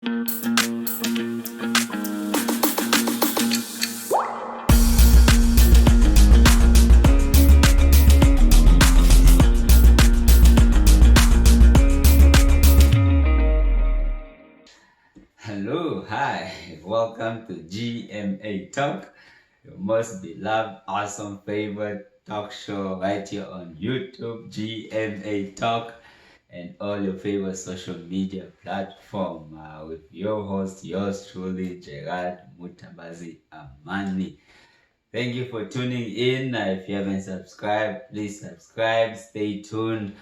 Hello, hi, welcome to GMA Talk, your most beloved, awesome, favorite talk show right here on YouTube, GMA Talk, and all your favorite social media platform with your host, yours truly, Gerard Mutabazi Amani. Thank you for tuning in. If you haven't subscribed, please subscribe. Stay tuned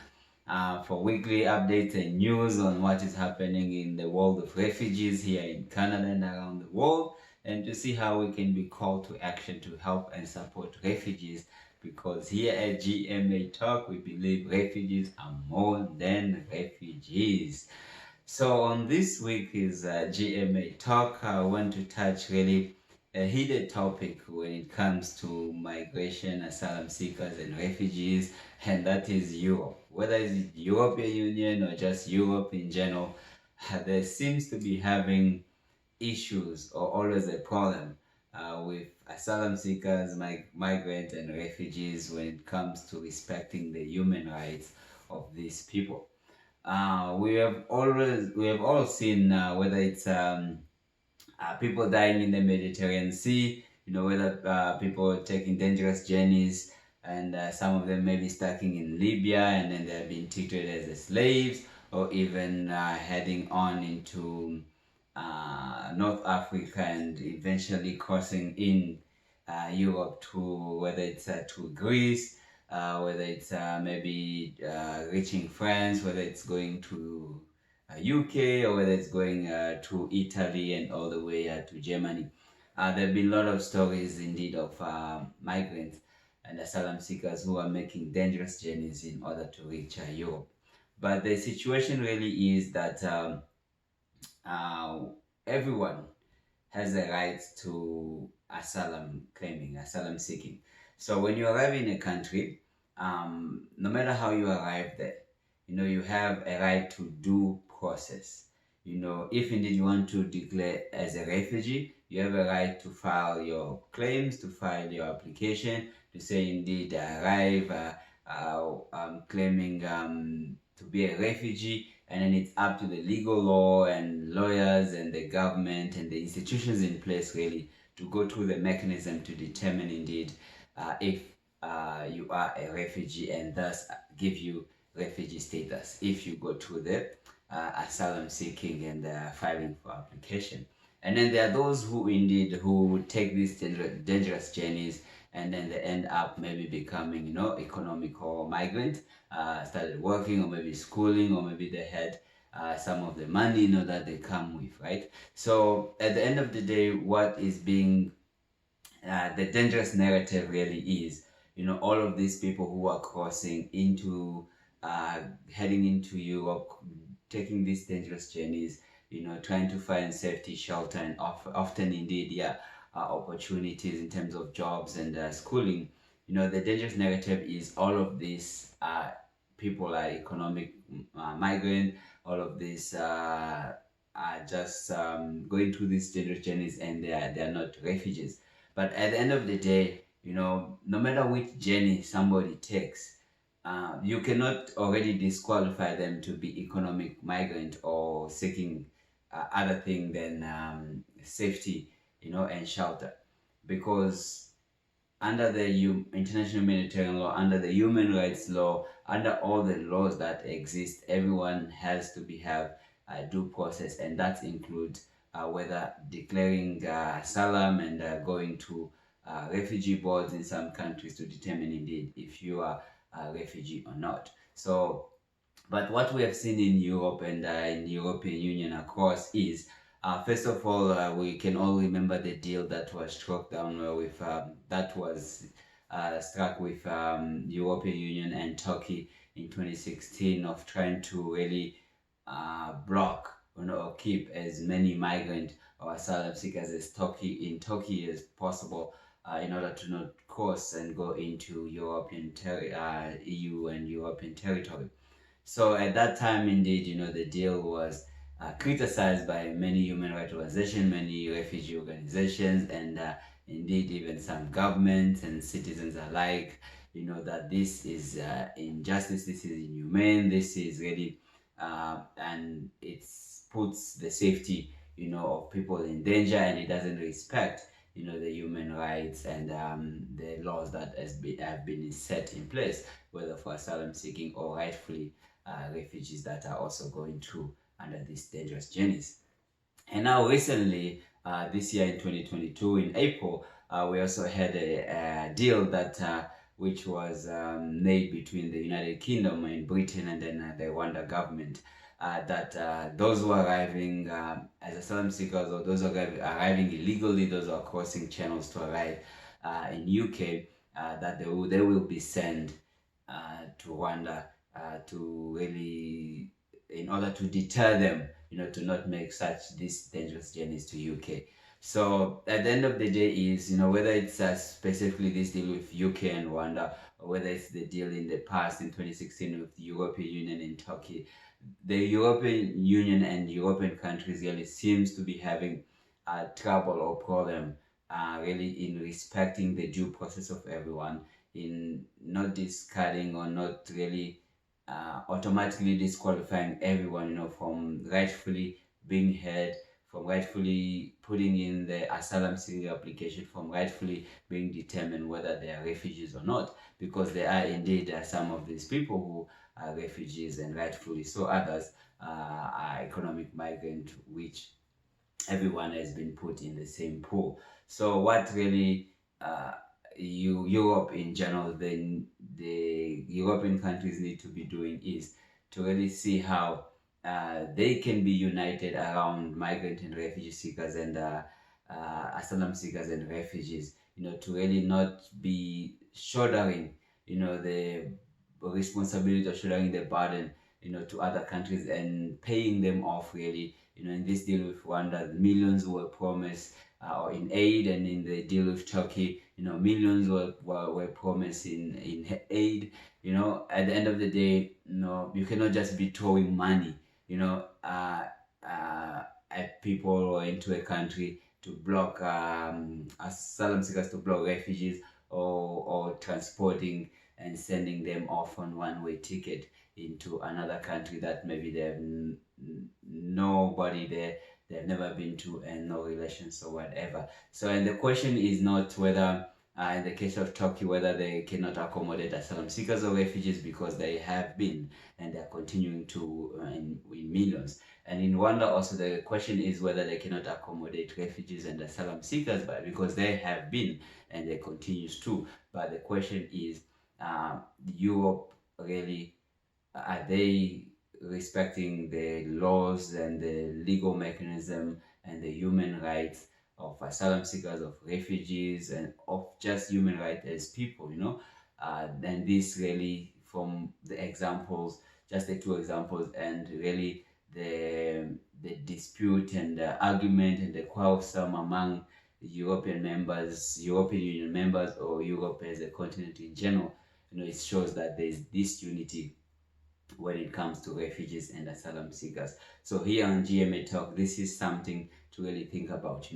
for weekly updates and news on what is happening in the world of refugees here in Canada and around the world, and to see how we can be called to action to help and support refugees. Because here at GMA Talk, we believe refugees are more than refugees. So on this week's GMA Talk, I want to touch really a heated topic when it comes to migration, asylum seekers, and refugees, and that is Europe. Whether it's the European Union or just Europe in general, there seems to be having issues or always a problem with asylum seekers, migrants, and refugees when it comes to respecting the human rights of these people. We have all seen whether it's people dying in the Mediterranean Sea, whether people taking dangerous journeys, and some of them maybe stuck in Libya and then they're being treated as the slaves, or even heading on into North Africa and eventually crossing in Europe to whether it's to Greece, whether it's maybe reaching France, whether it's going to UK, or whether it's going to Italy and all the way to Germany. There have been a lot of stories indeed of migrants and asylum seekers who are making dangerous journeys in order to reach Europe. But the situation really is that uh, everyone has a right to asylum claiming, asylum seeking. So when you arrive in a country, no matter how you arrive there, you have a right to due process. If indeed you want to declare as a refugee, you have a right to file your claims, to file your application, to say indeed I arrive, claiming to be a refugee, and then it's up to the legal law and lawyers and the government and the institutions in place really to go through the mechanism to determine indeed if you are a refugee, and thus give you refugee status if you go through the asylum seeking and filing for application. And then there are those who take these dangerous journeys, and then they end up maybe becoming economical migrant, started working or maybe schooling, or maybe they had some of the money that they come with, right? So at the end of the day, what is being the dangerous narrative really is, all of these people who are crossing into heading into Europe, taking these dangerous journeys, trying to find safety, shelter, and often indeed, yeah, opportunities in terms of jobs and schooling. The dangerous narrative is all of these people are economic migrant. All of these are just going through these dangerous journeys, and they are not refugees. But at the end of the day, no matter which journey somebody takes, you cannot already disqualify them to be economic migrant or seeking other thing than safety, and shelter, because under the international humanitarian law, under the human rights law, under all the laws that exist, everyone has to have a due process, and that includes whether declaring asylum and going to refugee boards in some countries to determine indeed if you are a refugee or not. So, but what we have seen in Europe and in the European Union, of course, is first of all, we can all remember the deal that was struck down with that was struck with European Union and Turkey in 2016, of trying to really block, or keep as many migrant or asylum seekers in Turkey as possible, in order to not cross and go into EU and European territory. So at that time, indeed, the deal was criticized by many human rights organizations, many refugee organizations, and indeed even some governments and citizens alike. That this is injustice, this is inhumane, this is really, and it puts the safety, of people in danger, and it doesn't respect, the human rights and the laws that have been set in place, whether for asylum seeking or rightfully refugees that are also going through under these dangerous journeys. And now recently, this year in 2022, in April, we also had a deal that which was made between the United Kingdom and Britain and then the Rwanda government, that those who are arriving as asylum seekers, or those who are arriving illegally, those who are crossing channels to arrive in UK, that they will be sent to Rwanda to really, in order to deter them, to not make such these dangerous journeys to UK. So at the end of the day is, whether it's specifically this deal with UK and Rwanda, or whether it's the deal in the past in 2016 with the European Union and Turkey, the European Union and European countries really seems to be having trouble or problem really in respecting the due process of everyone, in not discarding or not really automatically disqualifying everyone, from rightfully being heard, from rightfully putting in the asylum seeking application, from rightfully being determined whether they are refugees or not, because there are indeed some of these people who are refugees and rightfully so. Others are economic migrant, which everyone has been put in the same pool. So what really Europe in general, then the European countries need to be doing is to really see how they can be united around migrant and refugee seekers and asylum seekers and refugees, to really not be shouldering, the responsibility of shouldering the burden, to other countries and paying them off really. In this deal with Rwanda, millions were promised in aid, and in the deal with Turkey, millions were promised in aid. At the end of the day, you cannot just be throwing money, at people or into a country to block asylum seekers, to block refugees, or transporting and sending them off on one-way ticket into another country that maybe they have nobody there, they've never been to, and no relations or whatever. So, and the question is not whether in the case of Turkey, whether they cannot accommodate asylum seekers or refugees, because they have been and they're continuing to in millions. And in Rwanda also, the question is whether they cannot accommodate refugees and asylum seekers, but because they have been and they continues to. But the question is, Europe really, are they respecting the laws and the legal mechanism and the human rights of asylum seekers, of refugees, and of just human rights as people, and this really, from the examples, just the two examples, and really the dispute and the argument and the quarrelsome among European members, European Union members, or Europe as a continent in general, it shows that there's this unity when it comes to refugees and asylum seekers. So here on GMA Talk, this is something to really think about.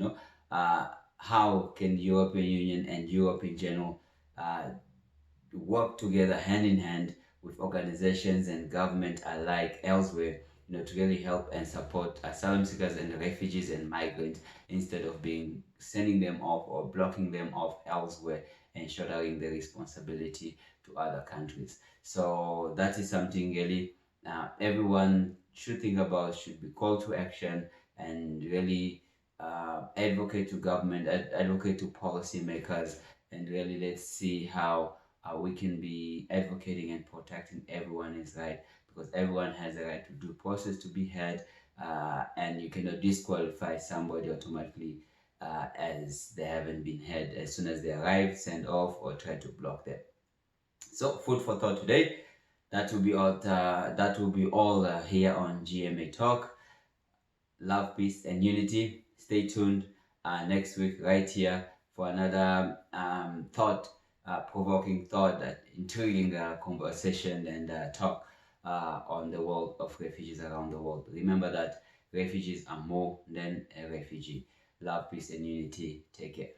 How can the European Union and Europe in general work together hand in hand with organizations and government alike elsewhere, to really help and support asylum seekers and refugees and migrants, instead of sending them off or blocking them off elsewhere and shouldering the responsibility to other countries. So that is something really everyone should think about, should be called to action, and really advocate to government, advocate to policymakers, and really let's see how we can be advocating and protecting everyone's right, because everyone has a right to due process, to be heard, and you cannot disqualify somebody automatically as they haven't been heard as soon as they arrive, send off, or try to block them. So, food for thought today. That will be all. That will be all here on GMA Talk. Love, peace, and unity. Stay tuned next week right here for another provoking thought, that intriguing conversation and talk on the world of refugees around the world. Remember that refugees are more than a refugee. Love, peace, and unity. Take care.